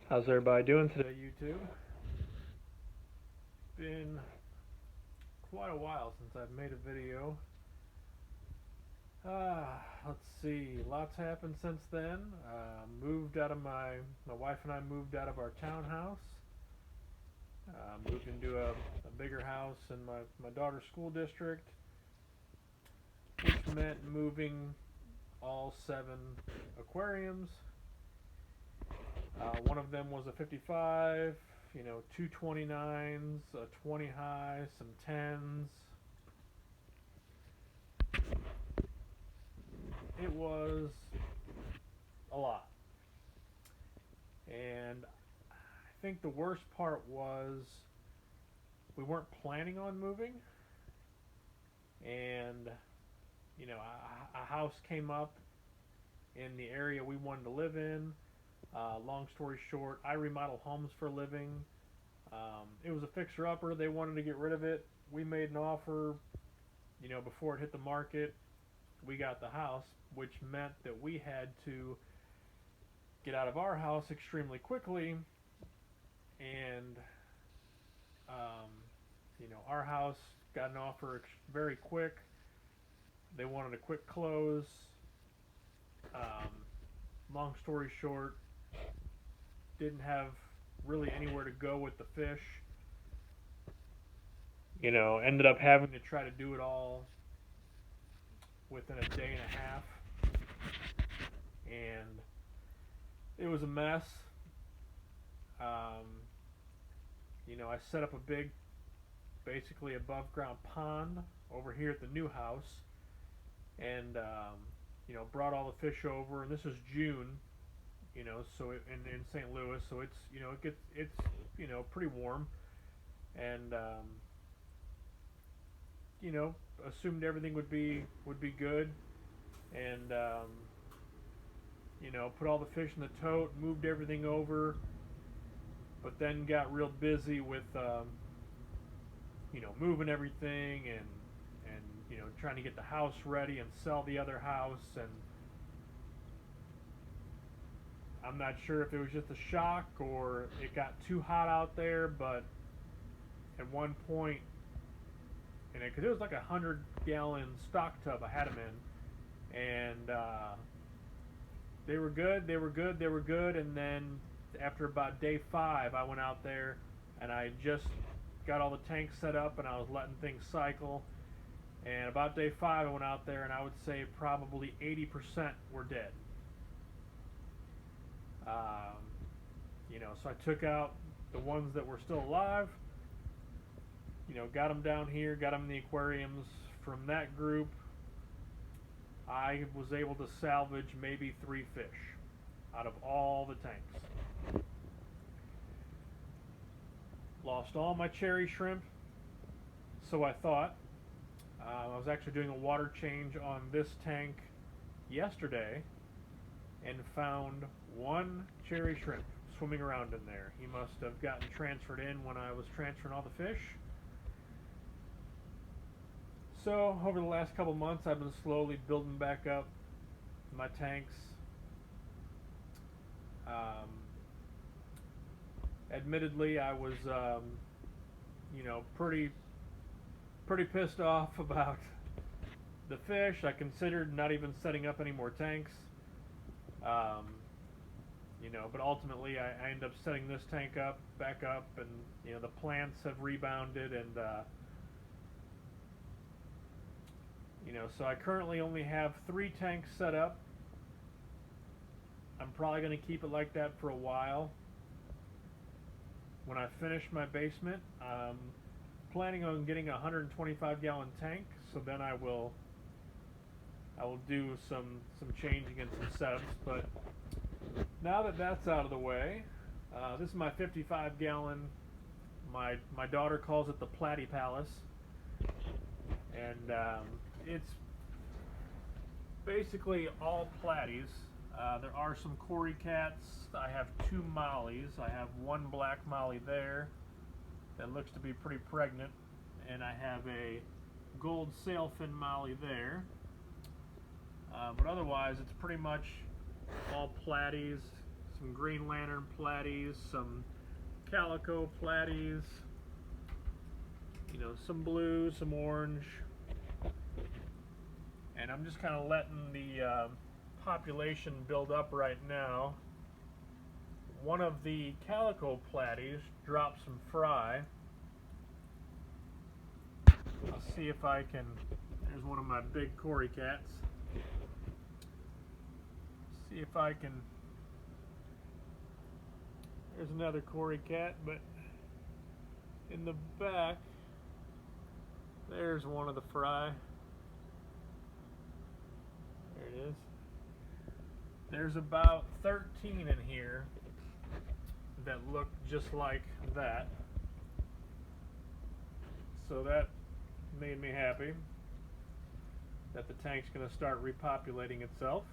How's everybody doing today, YouTube? Been quite a while since I've made a video. Let's see. Lots happened since then. Moved out of my wife and I moved out of our townhouse. Moved into a bigger house in my daughter's school district, which meant moving all 7 aquariums. One of them was a 55, two 29s, a 20 high, some 10s. It was a lot. And I think the worst part was we weren't planning on moving. And, a house came up in the area we wanted to live in. Long story short, I remodel homes for a living. It was a fixer-upper. They wanted to get rid of it. We made an offer, before it hit the market. We got the house, which meant that we had to get out of our house extremely quickly. And, our house got an offer very quick. They wanted a quick close. Long story short, didn't have really anywhere to go with the fish. Ended up having to try to do it all within a day and a half. And it was a mess. I set up a big, basically above ground pond over here at the new house. And, brought all the fish over. And this is June. So in St. Louis, so it's it's pretty warm, and assumed everything would be good, and put all the fish in the tote, moved everything over, but then got real busy with moving everything and trying to get the house ready and sell the other house. And I'm not sure if it was just a shock or it got too hot out there, but at one point, because it was like 100-gallon stock tub I had them in, and they were good, and then after about day 5, I went out there and I just got all the tanks set up and I was letting things cycle, and about day 5 I went out there and I would say probably 80% were dead. So I took out the ones that were still alive, got them down here, got them in the aquariums. From that group, I was able to salvage maybe 3 fish out of all the tanks. Lost all my cherry shrimp, so I thought. I was actually doing a water change on this tank yesterday and found 1 cherry shrimp swimming around in there. He must have gotten transferred in when I was transferring all the fish. So over the last couple months, I've been slowly building back up my tanks. Admittedly, I was pretty pissed off about the fish. I considered not even setting up any more tanks. But ultimately I ended up setting this tank back up, and the plants have rebounded, and so I currently only have 3 tanks set up. I'm probably going to keep it like that for a while. When I finish my basement, I'm planning on getting a 125-gallon tank, so then I will do some changing and some setups. But now that that's out of the way, this is my 55-gallon. My daughter calls it the Platy Palace, and it's basically all platies. There are some Cory cats. I have 2 mollies. I have 1 black molly there that looks to be pretty pregnant, and I have a gold sailfin molly there. But otherwise, it's pretty much all platies, some Green Lantern platies, some Calico platies, you know, some blue, some orange, and I'm just kind of letting the population build up right now. One of the Calico platies dropped some fry. I'll see if I can. There's one of my big Cory cats. See if I can. There's another Cory cat, but in the back, there's one of the fry. There it is. There's about 13 in here that look just like that. So that made me happy that the tank's going to start repopulating itself.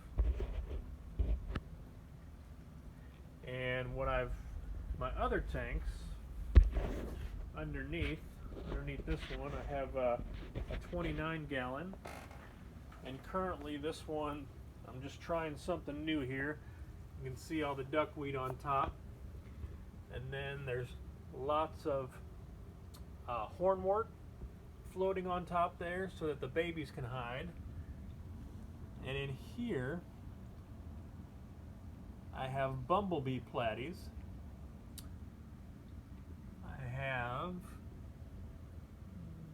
And my other tanks underneath this one, I have a 29 gallon, and currently this one, I'm just trying something new here. You can see all the duckweed on top, and then there's lots of hornwort floating on top there so that the babies can hide. And in here I have bumblebee platies.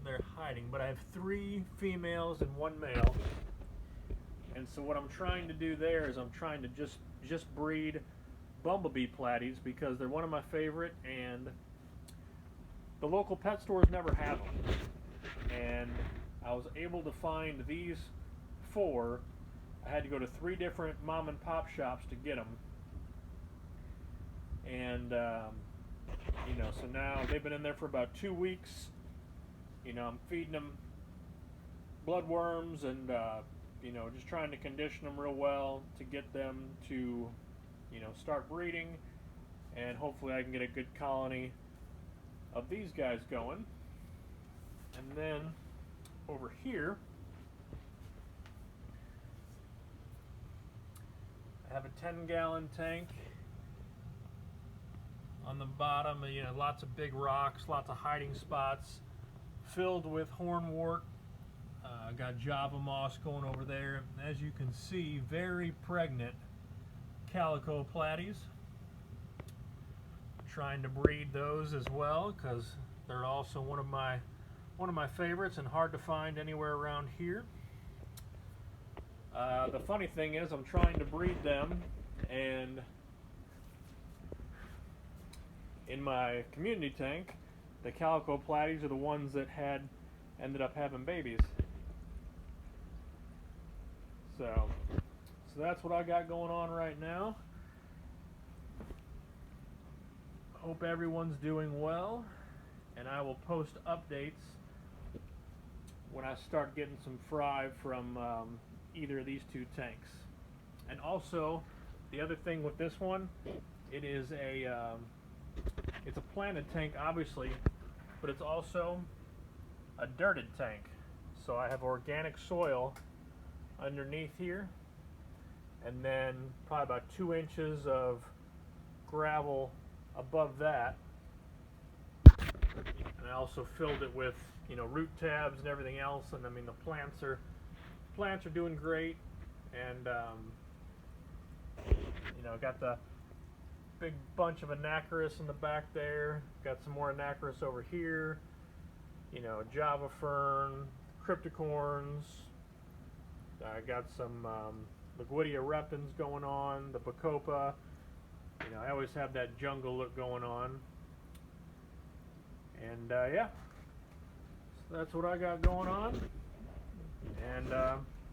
They're hiding, but I have 3 females and 1 male. And so what I'm trying to do there is I'm trying to just breed bumblebee platies because they're one of my favorite, and the local pet stores never have them. And I was able to find these 4. I had to go to 3 different mom and pop shops to get them. And you know, so now they've been in there for about 2 weeks. You know, I'm feeding them bloodworms and you know, just trying to condition them real well to get them to, you know, start breeding, and hopefully I can get a good colony of these guys going. And then over here I have a 10-gallon tank. On the bottom, you know, lots of big rocks, lots of hiding spots, filled with hornwort. Got Java moss going over there. As you can see, very pregnant Calico platies. Trying to breed those as well because they're also one of my favorites and hard to find anywhere around here. The funny thing is, I'm trying to breed them, and in my community tank, the Calico platies are the ones that ended up having babies. So that's what I got going on right now. Hope everyone's doing well, and I will post updates when I start getting some fry from either of these 2 tanks. And also, the other thing with this one, it is it's a planted tank, obviously, but it's also a dirted tank. So I have organic soil underneath here, and then probably about 2 inches of gravel above that. And I also filled it with, you know, root tabs and everything else. And I mean, the plants are doing great, and you know, got the big bunch of Anacharis in the back there. Got some more Anacharis over here. You know, Java fern, cryptocorns. I got some Laguidia repens going on, the Bacopa. You know, I always have that jungle look going on. And yeah, so that's what I got going on. And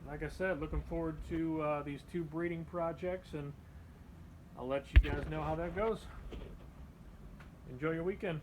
like I said, looking forward to these 2 breeding projects, and I'll let you guys know how that goes. Enjoy your weekend.